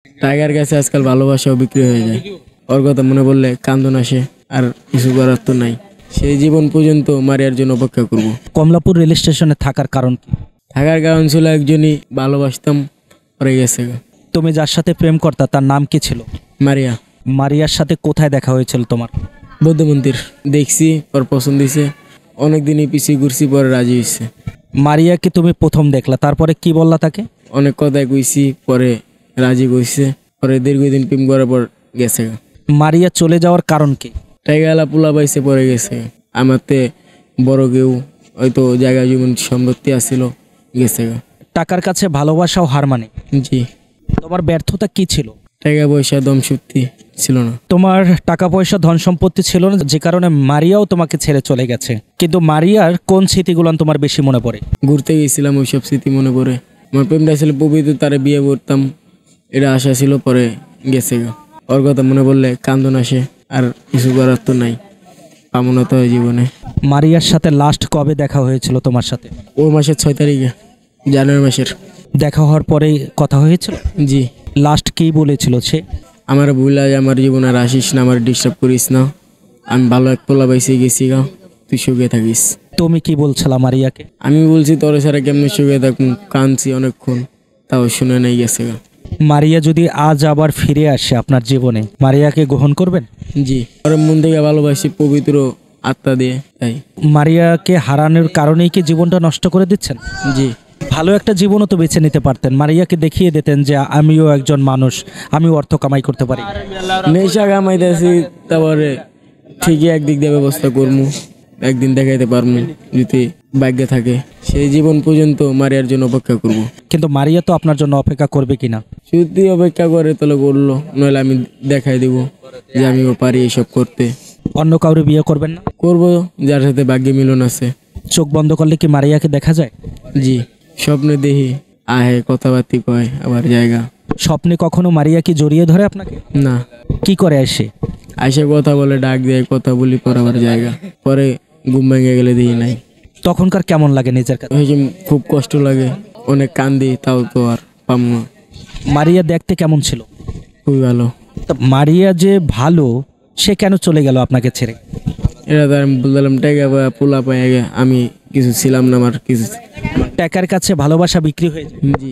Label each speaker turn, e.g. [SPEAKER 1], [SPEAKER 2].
[SPEAKER 1] Tiger কাছে আজকাল ভালোবাসাও বিক্রি হয়ে যায়। ওর কথা মনে পড়লে কান্দন আসে, আর কিছু করার তো নাই। সেই জীবন পর্যন্ত মারিয়ার জন্য অপেক্ষা করব।
[SPEAKER 2] কমলাপুর রেল স্টেশনে থাকার কারণ কি?
[SPEAKER 1] থাকার কারণ ছিল একজনই ভালোবাসতাম, পরে গেছে গা।
[SPEAKER 2] তুমি যার সাথে প্রেম করতা তার নাম কি ছিল?
[SPEAKER 1] মারিয়া।
[SPEAKER 2] মারিয়ার সাথে কোথায় দেখা হয়েছিল তোমার?
[SPEAKER 1] বৌদ্ধ মন্দির দেখছি, পর পছন্দ হয়েছে, অনেকদিনই পিছিয়ে ঘুরছি, পরে রাজি হয়েছে।
[SPEAKER 2] মারিয়াকে তুমি প্রথম দেখলা, তারপরে কি বললা তাকে?
[SPEAKER 1] অনেক কথাই কইছি, পরে রাজি কইছে, পরে দীর্ঘদিন প্রেম করার পর গেছে গা।
[SPEAKER 2] মারিয়া চলে যাওয়ার কারণ কি?
[SPEAKER 1] টাইগালা পোলা পাইছে, পরে গেছে। আমাতে বড় কেউ হয়তো জায়গা জীবন সম্পত্তি আসছিল, গেছে গা।
[SPEAKER 2] টাকার কাছে ভালোবাসাও হার মানে।
[SPEAKER 1] জি।
[SPEAKER 2] তোমার ব্যর্থতা কি ছিল?
[SPEAKER 1] টাকা পয়সা দম শক্তি ছিল না।
[SPEAKER 2] তোমার টাকা পয়সা ধন সম্পত্তি ছিল না, যে কারণে মারিয়াও তোমাকে ছেড়ে চলে গেছে। কিন্তু মারিয়ার কোন স্মৃতিগুলো তোমার বেশি মনে পড়ে?
[SPEAKER 1] ঘুরতে গেছিলাম, ওইসব স্মৃতি মনে পড়ে। আমার প্রেমটা ছিল পবিত্র, তারে বিয়ে করতাম, এটা আশা ছিল, পরে গেছে গা। ওর কথা মনে পড়লে কান্দন আসে, আর কিছু করার তো নাই, পাবো না তো এই জীবনে।
[SPEAKER 2] মারিয়ার সাথে লাস্ট কবে দেখা হয়েছিল তোমার সাথে?
[SPEAKER 1] ও মাসের 6 তারিখে, জানুয়ারি মাসের।
[SPEAKER 2] দেখা হওয়ার পরেই কথা হয়েছিল?
[SPEAKER 1] জি।
[SPEAKER 2] লাস্ট কি বলেছিল সে?
[SPEAKER 1] আমার ভুল হয়, আমার জীবনে আর আসিস না, আমার ডিস্টার্ব করিস না, আমি ভালো এক পোলা পাইছি, গেছি গা, তুই সুখে থাকিস।
[SPEAKER 2] তুমি কি বলছিলা মারিয়াকে?
[SPEAKER 1] আমি বলছি তোর সারা কেমনে সুখে থাকুন, কাঁদছি অনেকক্ষণ, তাও শুনে নাই, গেছে গা।
[SPEAKER 2] মারিয়া যদি আজ আবার ফিরে আসে আপনার জীবনে, মারিয়াকে গ্রহণ করবেন?
[SPEAKER 1] জি, ওর মন থেকে ভালোবাসি, পবিত্র আত্মা দিয়ে, তাই।
[SPEAKER 2] মারিয়াকে হারানোর কারণেই কি জীবনটা নষ্ট করে দিচ্ছেন?
[SPEAKER 1] জি।
[SPEAKER 2] ভালো একটা জীবনও তো বেছে নিতে পারতেন, মারিয়াকে দেখিয়ে দিতেন যে আমিও একজন মানুষ, আমিও অর্থ কামাই করতে পারি।
[SPEAKER 1] নেশা কামাইতেছি, তারপরে ঠিকই একদিক দিয়ে ব্যবস্থা করবো, একদিন দেখাইতে পারবো যদি ভাগ্যে থাকে। সেই জীবন পর্যন্ত মারিয়ার জন্য অপেক্ষা করব।
[SPEAKER 2] কিন্তু মারিয়া তো আপনার জন্য অপেক্ষা করবে কিনা?
[SPEAKER 1] যদি অপেক্ষা করে তাহলে করলো, নইলে আমি দেখাই দিব যে আমিও পারি এইসব করতে।
[SPEAKER 2] অন্য কাউরে বিয়ে করবেন না?
[SPEAKER 1] করব, যার সাথে ভাগ্যে মিলন আছে।
[SPEAKER 2] চোখ বন্ধ করলে কি মারিয়াকে দেখা যায়?
[SPEAKER 1] জি, স্বপ্নে দেখি, আহে কথাবার্তি কয়, আবার জায়গা।
[SPEAKER 2] স্বপ্নে কখনো মারিয়া কি জড়িয়ে ধরে আপনাকে?
[SPEAKER 1] না।
[SPEAKER 2] কি করে আসে?
[SPEAKER 1] আইসে কথা বলে, ডাক দেয়, কথা বলি, পর আবার জায়গা, পরে ঘুম ভেঙে গেলে দেখি নাই।
[SPEAKER 2] তখনকার কেমন লাগে নিজের কাছে?
[SPEAKER 1] ওই যে খুব কষ্ট লাগে, অনেক কান্দি, তাও তো আর পাম না।
[SPEAKER 2] মারিয়া দেখতে কেমন ছিল?
[SPEAKER 1] খুবই ভালো।
[SPEAKER 2] তা মারিয়া যে ভালো, সে কেন চলে গেল আপনাকে ছেড়ে?
[SPEAKER 1] এটা তো আমি বললাম, টাকা বা পোলা পাই, আমি কিছু ছিলাম না, আমার কিছু।
[SPEAKER 2] টাকার কাছে ভালোবাসা বিক্রি হয়ে যায়।
[SPEAKER 1] জি।